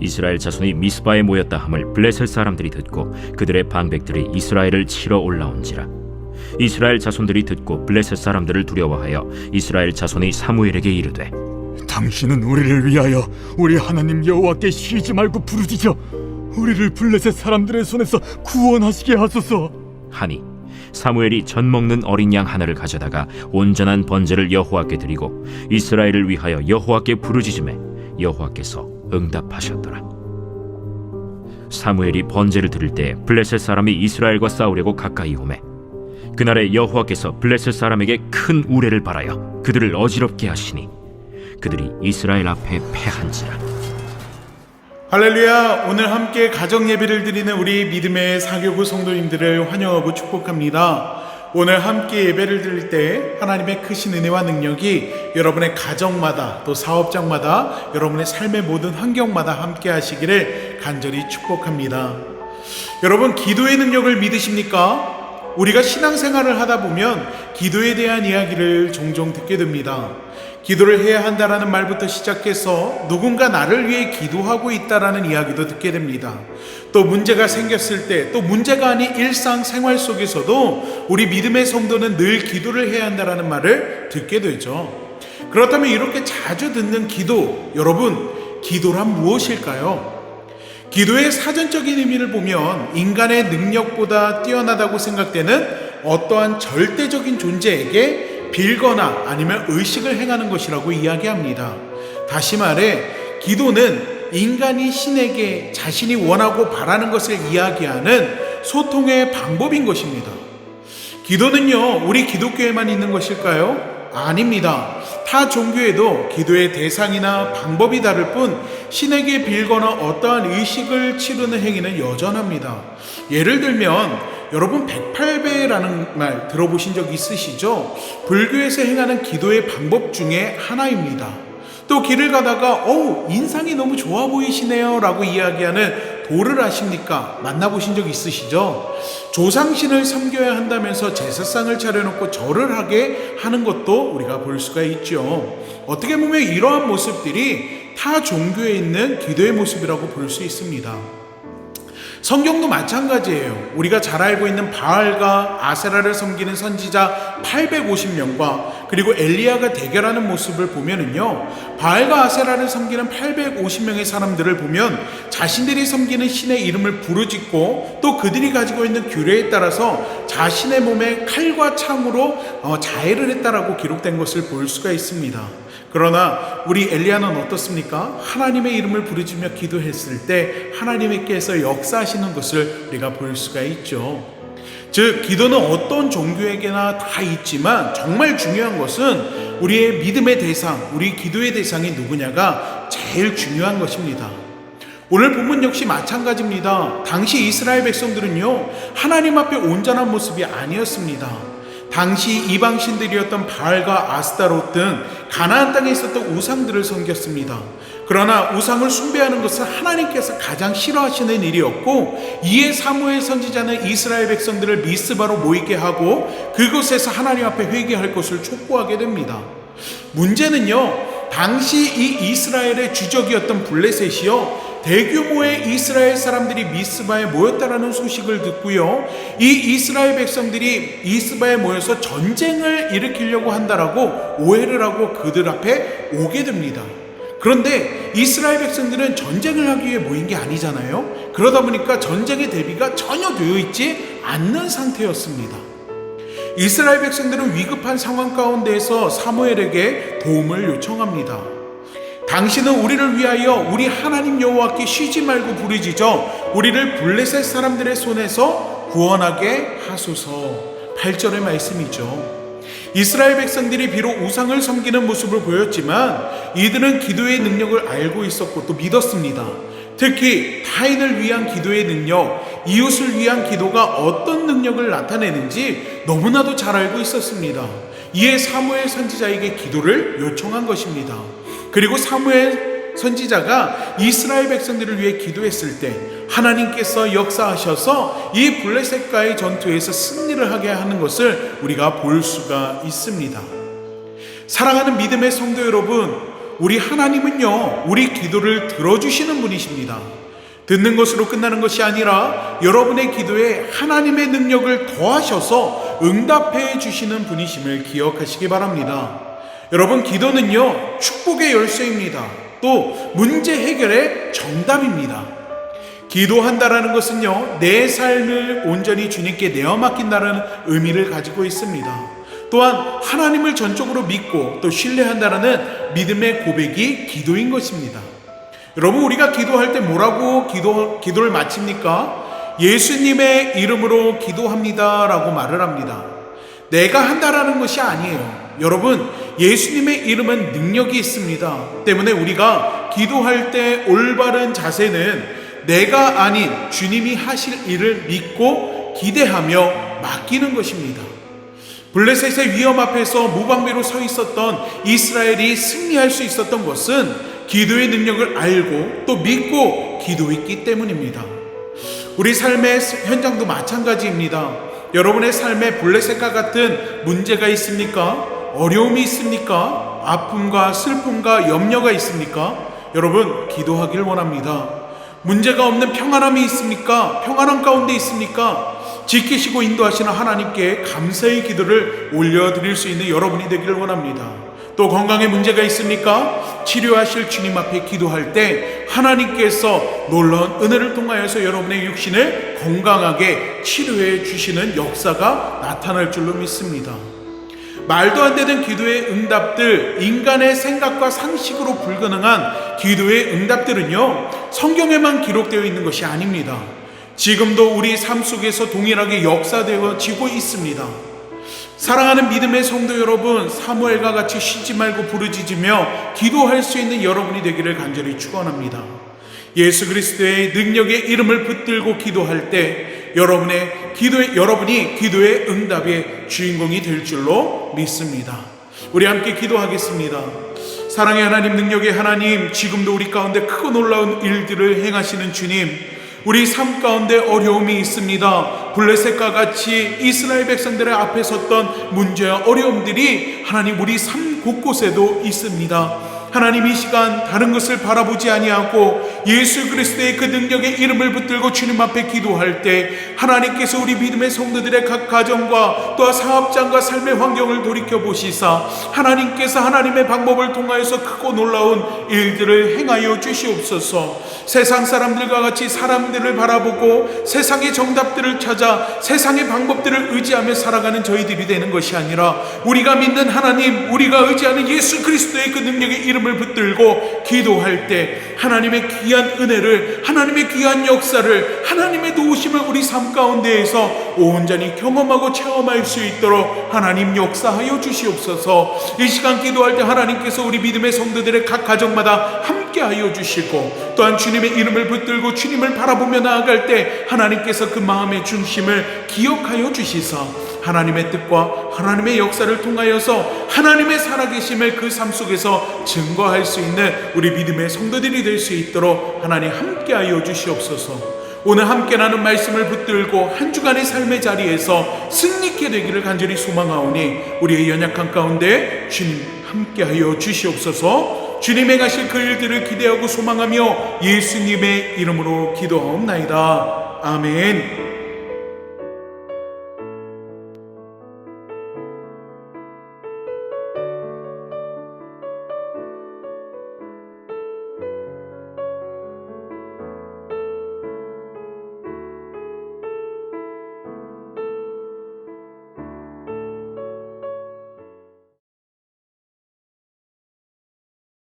이스라엘 자손이 미스바에 모였다 함을 블레셋 사람들이 듣고 그들의 방백들이 이스라엘을 치러 올라온지라. 이스라엘 자손들이 듣고 블레셋 사람들을 두려워하여 이스라엘 자손이 사무엘에게 이르되, 당신은 우리를 위하여 우리 하나님 여호와께 쉬지 말고 부르짖어 우리를 블레셋 사람들의 손에서 구원하시게 하소서 하니 사무엘이 전 먹는 어린 양 하나를 가져다가 온전한 번제를 여호와께 드리고 이스라엘을 위하여 여호와께 부르짖음에 여호와께서 응답하셨더라. 사무엘이 번제를 드릴 때 블레셋 사람이 이스라엘과 싸우려고 가까이 오매 그날에 여호와께서 블레셋 사람에게 큰 우레를 발하여 그들을 어지럽게 하시니 그들이 이스라엘 앞에 패한지라. 할렐루야. 오늘 함께 가정 예배를 드리는 우리 믿음의 사교구 성도님들을 환영하고 축복합니다. 오늘 함께 예배를 드릴 때 하나님의 크신 은혜와 능력이 여러분의 가정마다 또 사업장마다 여러분의 삶의 모든 환경마다 함께 하시기를 간절히 축복합니다. 여러분, 기도의 능력을 믿으십니까? 우리가 신앙생활을 하다 보면 기도에 대한 이야기를 종종 듣게 됩니다. 기도를 해야 한다라는 말부터 시작해서 누군가 나를 위해 기도하고 있다라는 이야기도 듣게 됩니다. 또 문제가 생겼을 때, 또 문제가 아닌 일상생활 속에서도 우리 믿음의 성도는 늘 기도를 해야 한다라는 말을 듣게 되죠. 그렇다면 이렇게 자주 듣는 기도, 여러분, 기도란 무엇일까요? 기도의 사전적인 의미를 보면 인간의 능력보다 뛰어나다고 생각되는 어떠한 절대적인 존재에게 빌거나 아니면 의식을 행하는 것이라고 이야기합니다. 다시 말해, 기도는 인간이 신에게 자신이 원하고 바라는 것을 이야기하는 소통의 방법인 것입니다. 기도는요, 우리 기독교에만 있는 것일까요? 아닙니다. 타 종교에도 기도의 대상이나 방법이 다를 뿐 신에게 빌거나 어떠한 의식을 치르는 행위는 여전합니다. 예를 들면 여러분, 108배라는 말 들어보신 적 있으시죠? 불교에서 행하는 기도의 방법 중에 하나입니다. 또 길을 가다가 인상이 너무 좋아 보이시네요 라고 이야기하는 도를 아십니까? 만나보신 적 있으시죠? 조상신을 섬겨야 한다면서 제사상을 차려놓고 절을 하게 하는 것도 우리가 볼 수가 있죠. 어떻게 보면 이러한 모습들이 타 종교에 있는 기도의 모습이라고 볼 수 있습니다. 성경도 마찬가지예요. 우리가 잘 알고 있는 바알과 아세라를 섬기는 선지자 850명과 그리고 엘리야가 대결하는 모습을 보면은요, 바알과 아세라를 섬기는 850명의 사람들을 보면 자신들이 섬기는 신의 이름을 부르짖고 또 그들이 가지고 있는 규례에 따라서 자신의 몸에 칼과 창으로 자해를 했다라고 기록된 것을 볼 수가 있습니다. 그러나 우리 엘리야는 어떻습니까? 하나님의 이름을 부르짖며 기도했을 때 하나님께서 역사하시는 것을 우리가 볼 수가 있죠. 즉, 기도는 어떤 종교에게나 다 있지만 정말 중요한 것은 우리의 믿음의 대상, 우리 기도의 대상이 누구냐가 제일 중요한 것입니다. 오늘 본문 역시 마찬가지입니다. 당시 이스라엘 백성들은요, 하나님 앞에 온전한 모습이 아니었습니다. 당시 이방신들이었던 바알과 아스타롯 등 가나안 땅에 있었던 우상들을 섬겼습니다. 그러나 우상을 숭배하는 것은 하나님께서 가장 싫어하시는 일이었고, 이에 사무엘 선지자는 이스라엘 백성들을 미스바로 모이게 하고 그곳에서 하나님 앞에 회개할 것을 촉구하게 됩니다. 문제는요, 당시 이 이스라엘의 주적이었던 블레셋이요, 대규모의 이스라엘 사람들이 미스바에 모였다라는 소식을 듣고요, 이 이스라엘 백성들이 미스바에 모여서 전쟁을 일으키려고 한다라고 오해를 하고 그들 앞에 오게 됩니다. 그런데 이스라엘 백성들은 전쟁을 하기 위해 모인 게 아니잖아요. 그러다 보니까 전쟁의 대비가 전혀 되어 있지 않는 상태였습니다. 이스라엘 백성들은 위급한 상황 가운데에서 사무엘에게 도움을 요청합니다. 당신은 우리를 위하여 우리 하나님 여호와께 쉬지 말고 부르짖어 우리를 블레셋 사람들의 손에서 구원하게 하소서. 8절의 말씀이죠. 이스라엘 백성들이 비록 우상을 섬기는 모습을 보였지만 이들은 기도의 능력을 알고 있었고 또 믿었습니다. 특히 타인을 위한 기도의 능력, 이웃을 위한 기도가 어떤 능력을 나타내는지 너무나도 잘 알고 있었습니다. 이에 사무엘 선지자에게 기도를 요청한 것입니다. 그리고 사무엘 선지자가 이스라엘 백성들을 위해 기도했을 때 하나님께서 역사하셔서 이 블레셋과의 전투에서 승리를 하게 하는 것을 우리가 볼 수가 있습니다. 사랑하는 믿음의 성도 여러분, 우리 하나님은요, 우리 기도를 들어주시는 분이십니다. 듣는 것으로 끝나는 것이 아니라 여러분의 기도에 하나님의 능력을 더하셔서 응답해 주시는 분이심을 기억하시기 바랍니다. 여러분, 기도는요, 축복의 열쇠입니다. 또 문제 해결의 정답입니다. 기도한다라는 것은요, 내 삶을 온전히 주님께 내어 맡긴다는 의미를 가지고 있습니다. 또한 하나님을 전적으로 믿고 또 신뢰한다라는 믿음의 고백이 기도인 것입니다. 여러분, 우리가 기도할 때 뭐라고 기도를 마칩니까? 예수님의 이름으로 기도합니다 라고 말을 합니다. 내가 한다라는 것이 아니에요. 여러분, 예수님의 이름은 능력이 있습니다. 때문에 우리가 기도할 때 올바른 자세는 내가 아닌 주님이 하실 일을 믿고 기대하며 맡기는 것입니다. 블레셋의 위험 앞에서 무방비로 서 있었던 이스라엘이 승리할 수 있었던 것은 기도의 능력을 알고 또 믿고 기도했기 때문입니다. 우리 삶의 현장도 마찬가지입니다. 여러분의 삶에 블레셋과 같은 문제가 있습니까? 어려움이 있습니까? 아픔과 슬픔과 염려가 있습니까? 여러분, 기도하길 원합니다. 문제가 없는 평안함이 있습니까? 평안함 가운데 있습니까? 지키시고 인도하시는 하나님께 감사의 기도를 올려드릴 수 있는 여러분이 되기를 원합니다. 또 건강에 문제가 있습니까? 치료하실 주님 앞에 기도할 때 하나님께서 놀라운 은혜를 통하여서 여러분의 육신을 건강하게 치료해 주시는 역사가 나타날 줄로 믿습니다. 말도 안 되는 기도의 응답들, 인간의 생각과 상식으로 불가능한 기도의 응답들은요, 성경에만 기록되어 있는 것이 아닙니다. 지금도 우리 삶 속에서 동일하게 역사되어지고 있습니다. 사랑하는 믿음의 성도 여러분, 사무엘과 같이 쉬지 말고 부르짖으며 기도할 수 있는 여러분이 되기를 간절히 축원합니다. 예수 그리스도의 능력의 이름을 붙들고 기도할 때 여러분이 기도의 응답의 주인공이 될 줄로 믿습니다. 우리 함께 기도하겠습니다. 사랑의 하나님, 능력의 하나님, 지금도 우리 가운데 크고 놀라운 일들을 행하시는 주님, 우리 삶 가운데 어려움이 있습니다. 블레셋과 같이 이스라엘 백성들의 앞에 섰던 문제와 어려움들이 하나님 우리 삶 곳곳에도 있습니다. 하나님, 이 시간 다른 것을 바라보지 아니하고 예수 그리스도의 그 능력의 이름을 붙들고 주님 앞에 기도할 때 하나님께서 우리 믿음의 성도들의 각 가정과 또 사업장과 삶의 환경을 돌이켜보시사 하나님께서 하나님의 방법을 통하여서 크고 놀라운 일들을 행하여 주시옵소서. 세상 사람들과 같이 사람들을 바라보고 세상의 정답들을 찾아 세상의 방법들을 의지하며 살아가는 저희들이 되는 것이 아니라 우리가 믿는 하나님, 우리가 의지하는 예수 그리스도의 그 능력의 이름을 붙들고 기도할 때 하나님의 귀한 은혜를, 하나님의 귀한 역사를, 하나님의 도우심을 우리 삶 가운데에서 온전히 경험하고 체험할 수 있도록 하나님 역사하여 주시옵소서. 이 시간 기도할 때 하나님께서 우리 믿음의 성도들의 각 가정마다 함께하여 주시고 또한 주님의 이름을 붙들고 주님을 바라보며 나아갈 때 하나님께서 그 마음의 중심을 기억하여 주시사 하나님의 뜻과 하나님의 역사를 통하여서 하나님의 살아계심을 그 삶 속에서 증거할 수 있는 우리 믿음의 성도들이 될 수 있도록 하나님 함께하여 주시옵소서. 오늘 함께 나눈 말씀을 붙들고 한 주간의 삶의 자리에서 승리케 되기를 간절히 소망하오니 우리의 연약한 가운데 주님 함께하여 주시옵소서. 주님의 가실 그 일들을 기대하고 소망하며 예수님의 이름으로 기도하옵나이다. 아멘.